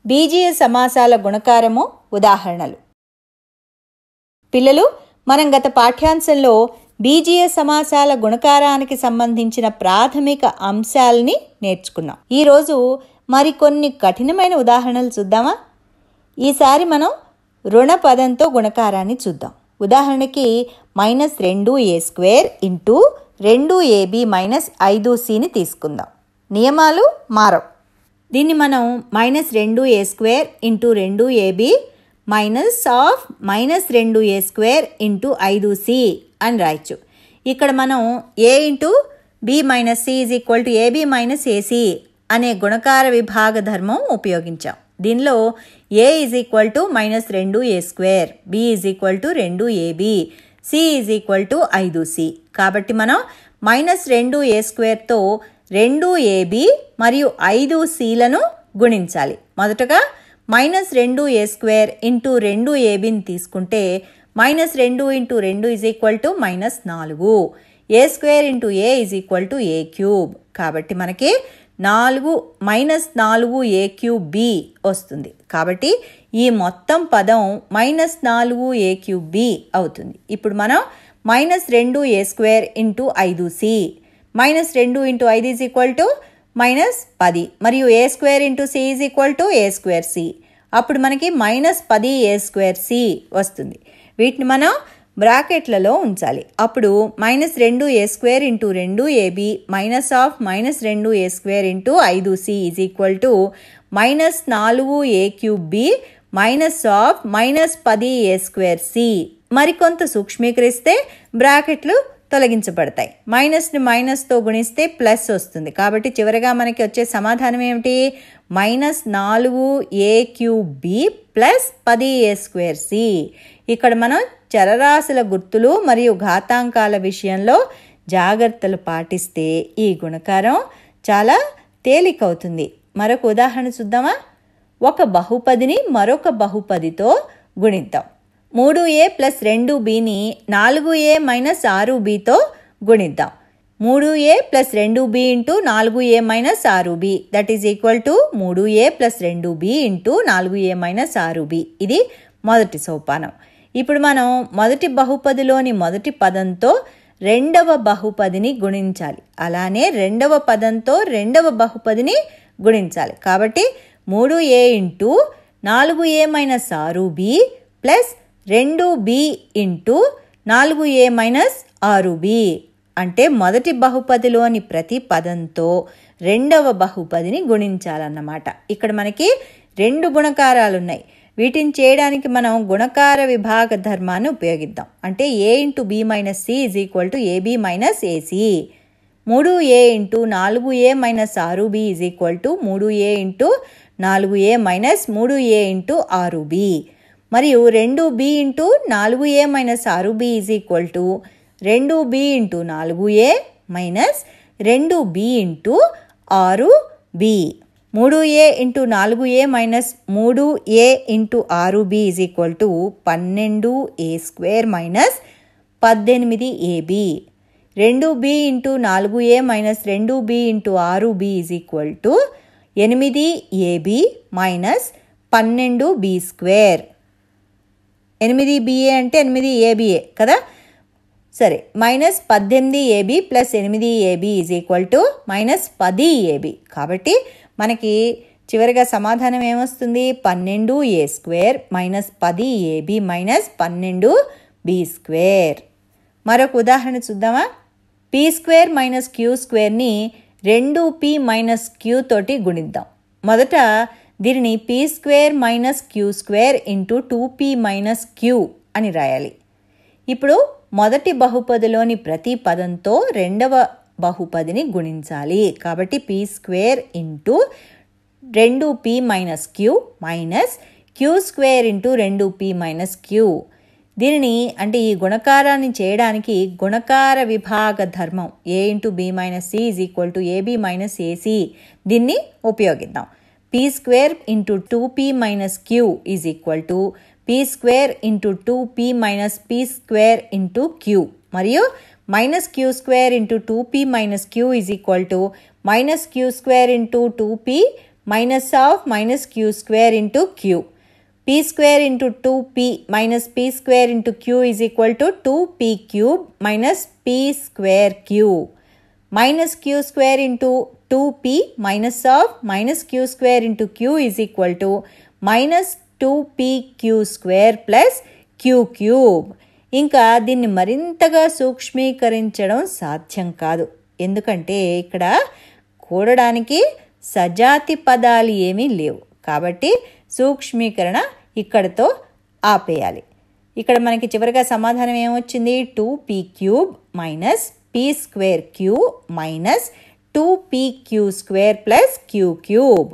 బీజీయ సమాసాల గుణకారము ఉదాహరణలు. పిల్లలు, మనం గత పాఠ్యాంశంలో బీజీయ సమాసాల గుణకారానికి సంబంధించిన ప్రాథమిక అంశాలని నేర్చుకున్నాం. ఈరోజు మరికొన్ని కఠినమైన ఉదాహరణలు చూద్దామా? ఈసారి మనం రుణ పదంతో గుణకారాన్ని చూద్దాం. ఉదాహరణకి -2a² ఇంటూ 2ab - 5cని తీసుకుందాం. నియమాలు మారవు. దీన్ని మనం -2a² into 2ab -2a² into 5c అని రాయొచ్చు. ఇక్కడ మనం a into b - c ab - ac అనే గుణకార విభాగ ధర్మం ఉపయోగించాం. దీనిలో a -2a², b 2ab, c 5c. కాబట్టి మనం -2a²తో 2ab మరియు 5cలను గుణించాలి. మొదటగా -2a² ఇంటూ 2abని తీసుకుంటే -2 into 2 -4, a² into a a³ కాబట్టి మనకి -4a³ వస్తుంది. కాబట్టి ఈ మొత్తం పదం -4a³ అవుతుంది. ఇప్పుడు మనం -2a² ఇంటూ 5c, -2 ఇంటూ 5 -10 మరియు a² ఇంటూ c a²c. అప్పుడు మనకి -10a²c వస్తుంది. వీటిని మనం బ్రాకెట్లలో ఉంచాలి. అప్పుడు -2a² into 2ab -2a² into 5c -4a³b -10a²c. మరికొంత సూక్ష్మీకరిస్తే బ్రాకెట్లు తొలగించబడతాయి. మైనస్ని మైనస్తో గుణిస్తే ప్లస్ వస్తుంది. కాబట్టి చివరిగా మనకి వచ్చే సమాధానం ఏమిటి? -4a³ plus 10a²c. ఇక్కడ మనం చరరాశుల గుర్తులు మరియు ఘాతాంకాల విషయంలో జాగ్రత్తలు పాటిస్తే ఈ గుణకారం చాలా తేలికవుతుంది. మరొక ఉదాహరణ చూద్దామా? ఒక బహుపదిని మరొక బహుపదితో గుణిద్దాం. 3a + 2bని 4a - 6bతో గుణిద్దాం. 3a + 2b into 4a - 6b that is equal to 3a + 2b into 4a - 6b. ఇది మొదటి సోపానం. ఇప్పుడు మనం మొదటి బహుపదిలోని మొదటి పదంతో రెండవ బహుపదిని గుణించాలి. అలానే రెండవ పదంతో రెండవ బహుపదిని గుణించాలి. కాబట్టి 3a into 4a - 6b plus 2b into 4a - 6b అంటే మొదటి బహుపదిలోని ప్రతి పదంతో రెండవ బహుపదిని గుణించాలన్నమాట. ఇక్కడ మనకి రెండు గుణకారాలు ఉన్నాయి. వీటిని చేయడానికి మనం గుణకార విభాగ ధర్మాన్ని ఉపయోగిద్దాం. అంటే a into b - c ab - ac. 3a into 4a - 6b 3a into 4a - 3a into 6b. మరియు 2b into 4a - 6b 2b into 4a - 2b into 6b. 3a into 4a - 3a into 6b 12a² - 18ab. 2b into 4a - 2b into 6b 8ab - 12b². 8ba అంటే 8aba కదా. సరే, -18ab + 8ab -10ab. కాబట్టి మనకి చివరిగా సమాధానం ఏమొస్తుంది? 12a² - 10ab - 12b². మరొక ఉదాహరణ చూద్దామా? p² - q²ని 2p - q తోటి గుణిద్దాం. మొదట దీనిని p² - q² into 2p - q అని రాయాలి. ఇప్పుడు మొదటి బహుపదిలోని ప్రతి పదంతో రెండవ బహుపదిని గుణించాలి. కాబట్టి p² into 2p - q q² into 2p - q. దీనిని అంటే ఈ గుణకారాన్ని చేయడానికి గుణకార విభాగ ధర్మం a into b - c ab - ac దీన్ని ఉపయోగిద్దాం. p² into 2p - q p² into 2p - p² into q మరియు -q² into 2p - q -q² into 2p minus of minus q square into q. p square into 2p minus p square into q is equal to 2p cube minus p square cube. Minus q square into 2p minus of minus q square into q is equal to minus 2p q square plus q cube. ఇంకా దీన్ని మరింతగా సూక్ష్మీకరించడం సాధ్యం కాదు. ఎందుకంటే ఇక్కడ కూడడానికి సజాతి పదాలు ఏమీ లేవు. కాబట్టి సూక్ష్మీకరణ ఇక్కడతో ఆపేయాలి. ఇక్కడ మనకి చివరిగా సమాధానం ఏమొచ్చింది? 2p cube minus p square q minus 2p q square plus q cube.